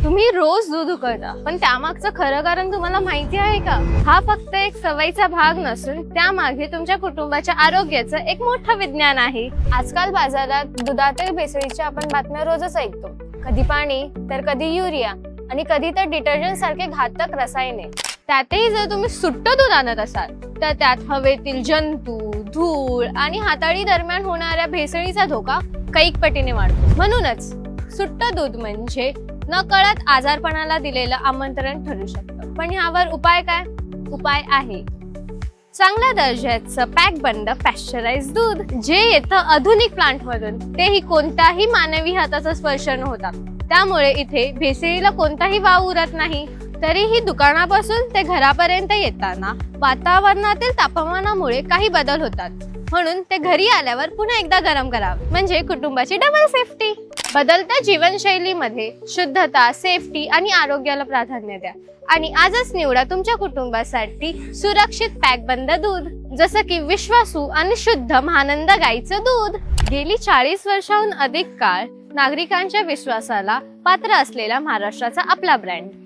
तुम्ही रोज दूध उकळता, पण त्यामागचं खरं कारण तुम्हाला माहिती आहे का? हा फक्त एक सवयीचा भाग नसून त्यामागे तुमच्या कुटुंबाच्या आरोग्याचं एक मोठं विज्ञान आहे. आजकाल बाजारात दुधातील भेसळीच्या आपण बातम्या रोजच ऐकतो. कधी पाणी तर कधी युरिया आणि कधी तर डिटर्जंट सारखे घातक रसायने. त्यातही जर तुम्ही सुट्ट दूध आणत असाल तर त्यात हवेतील जंतू, धूळ आणि हाताळी दरम्यान होणाऱ्या भेसळीचा धोका कैक पटीने वाढतो. म्हणूनच सुट्ट दूध म्हणजे नकळत आजारपणाला दिलेलं आमंत्रण ठरू शकतं. पण यावर उपाय काय? उपाय आहे चांगल्या दर्जाचं पॅक बंद पॅश्चराइज दूध, जे येतं आधुनिक प्लांट मधून, तेही कोणत्याही मानवी हाताचा स्पर्श न होता. त्यामुळे इथे भेसळीला कोणताही वाव उरत नाही. तरीही दुकानापासून ते घरापर्यंत येताना वातावरणातील तापमानामुळे काही बदल होतात. म्हणून ते घरी आल्यावर पुन्हा एकदा गरम करावे, म्हणजे कुटुंबाची डबल सेफ्टी. बदलत्या जीवनशैलीमध्ये शुद्धता, सेफ्टी आणि आरोग्याला प्राधान्य द्या आणि आजच निवडा तुमच्या कुटुंबासाठी सुरक्षित पॅक बंद दूध, जसं की विश्वासू आणि शुद्ध महानंद गाईचं दूध. गेली 40 वर्षाहून अधिक काळ नागरिकांच्या विश्वासाला पात्र असलेला महाराष्ट्राचा आपला ब्रँड.